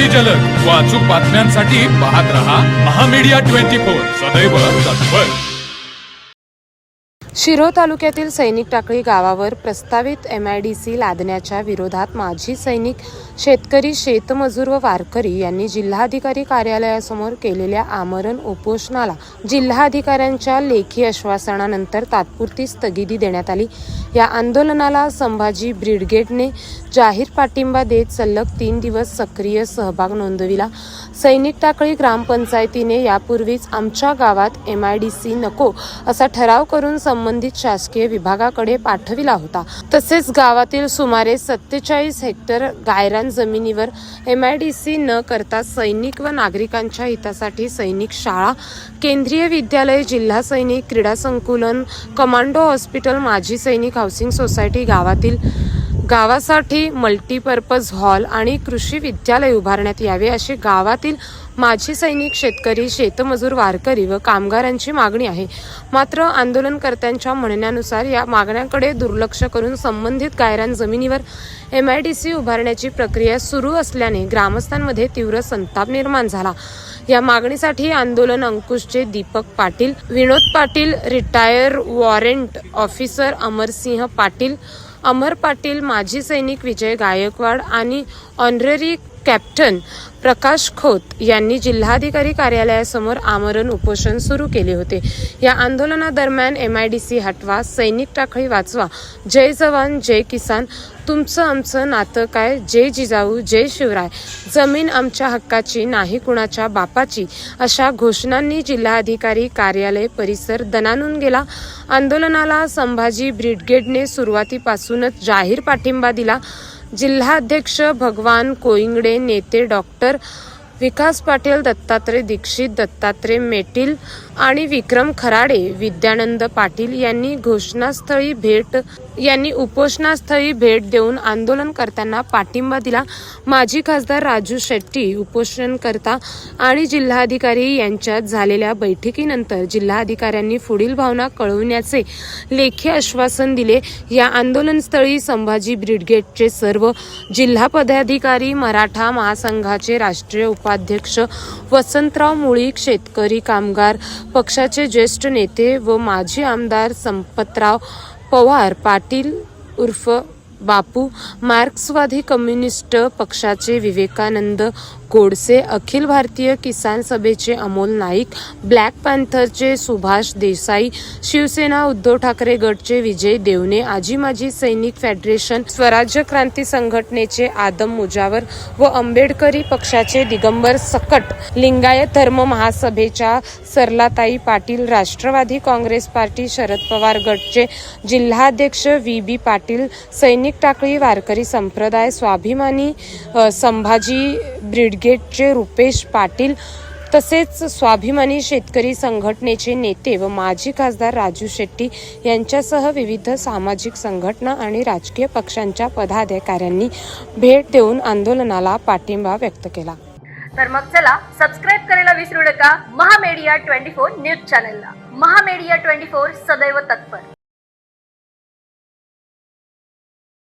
अति जलद व अचूक बातम्यांसाठी पाहत रहा महामीडिया 24 सदैव तत्पर। शिरोळ तालुक्यातील सैनिक टाकळी गावावर प्रस्तावित MIDC लादण्याच्या विरोधात माजी सैनिक, शेतकरी, शेतमजूर व वारकरी यांनी जिल्हाधिकारी कार्यालयासमोर केलेल्या आमरण उपोषणाला जिल्हाधिकाऱ्यांच्या लेखी आश्वासनानंतर तात्पुरती स्थगिती देण्यात आली। या आंदोलनाला संभाजी ब्रिगेडने जाहीर पाठिंबा देत सलग 3 दिवस सक्रिय सहभाग नोंदविला। सैनिक टाकळी ग्रामपंचायतीने यापूर्वीच आमच्या गावात MIDC नको असा ठराव करून संबंधित शासकीय विभागाकडे पाठविला होता। तसेच गावातील सुमारे 47 हेक्टर गायरान जमिनीवर MIDC न करता सैनिक व नागरिकांच्या हितासाठी सैनिक शाळा, केंद्रीय विद्यालय, जिल्हा सैनिक क्रीडा संकुलन, कमांडो हॉस्पिटल, माजी सैनिक हाऊसिंग सोसायटी, गावासाठी मल्टीपर्पज हॉल आणि कृषी विद्यालय उभारण्यात यावे अशी गावातील माजी सैनिक, शेतकरी, शेतमजूर, वारकरी व कामगारांची मागणी आहे। मात्र आंदोलनकर्त्यांच्या म्हणण्यानुसार या मागण्यांकडे दुर्लक्ष करून संबंधित गायरान जमिनीवर MIDC उभारण्याची प्रक्रिया सुरू असल्याने ग्रामस्थांमध्ये तीव्र संताप निर्माण झाला। या मागणीसाठी आंदोलन अंकुशचे Deepak Patil, Vinod Patil, retire warrant officer Amarsingh Patil, Amar Patil, माजी सैनिक विजय गायकवाड आणि ऑनररी कॅप्टन प्रकाश खोत यांनी जिल्हाधिकारी कार्यालयासमोर आमरण उपोषण सुरू केले होते। या आंदोलनादरम्यान MIDC हटवा, सैनिक टाकळी वाचवा, जय जवान जय किसान, तुमचं आमचं नातं काय, जय जिजाऊ जय शिवराय, जमीन आमच्या हक्काची नाही कुणाच्या बापाची अशा घोषणांनी जिल्हाधिकारी कार्यालय परिसर दणाणून गेला। आंदोलनाला संभाजी ब्रिगेडने सुरुवातीपासूनच जाहीर पाठिंबा दिला। जिल्हाध्यक्ष भगवान कोईंगडे, नेते डॉक्टर विकास पाटील, दत्तात्रय दीक्षित, दत्तात्रय मेटील आणि विक्रम खराडे, विद्यानंद पाटील यांनी उपोषणास्थळी भेट देऊन आंदोलनकर्त्यांना पाठिंबा दिला। माजी खासदार राजू शेट्टी उपोषणकर्ता आणि जिल्हाधिकारी यांच्यात झालेल्या बैठकीनंतर जिल्हाधिकाऱ्यांनी पुढील भावना कळवण्याचे लेखी आश्वासन दिले। या आंदोलनस्थळी संभाजी ब्रिगेडचे सर्व जिल्हा पदाधिकारी, मराठा महासंघाचे राष्ट्रीय उपाध्यक्ष वसंतराव मुळीक, शेतकरी कामगार पक्षाचे ज्येष्ठ नेते व माजी आमदार संपतराव पवार पाटील उर्फ बापू, मार्क्सवादी कम्युनिस्ट पक्षाचे विवेकानंद गोडसे, अखिल भारतीय किसान सभेचे अमोल नाईक, ब्लॅक पॅन्थरचे सुभाष देसाई, शिवसेना उद्धव ठाकरे गटचे विजय देवणे, आजी माजी सैनिक फेडरेशन, स्वराज्य क्रांती संघटनेचे आदम मुजावर व आंबेडकरी पक्षाचे दिगंबर सकट, लिंगायत धर्म महासभेच्या सरलाताई पाटील, राष्ट्रवादी काँग्रेस पार्टी शरद पवार गटचे जिल्हाध्यक्ष VB पाटील, सैनिक टाकळी वारकरी संप्रदाय स्वाभिमानी संभाजी ब्रिगेडचे रुपेश पाटील तसेच स्वाभिमानी शेतकरी संघटनेचे नेते व माजी खासदार राजू शेट्टी यांच्यासह विविध सामाजिक संघटना आणि राजकीय पक्षांच्या पदाधिकाऱ्यांनी भेट देऊन आंदोलनाला पाठिंबा व्यक्त केला। तर मग चला सबस्क्राईब करायला विसरू नका महामीडिया 24 न्यूज चॅनलला। महामीडिया 24 सदैव तत्पर।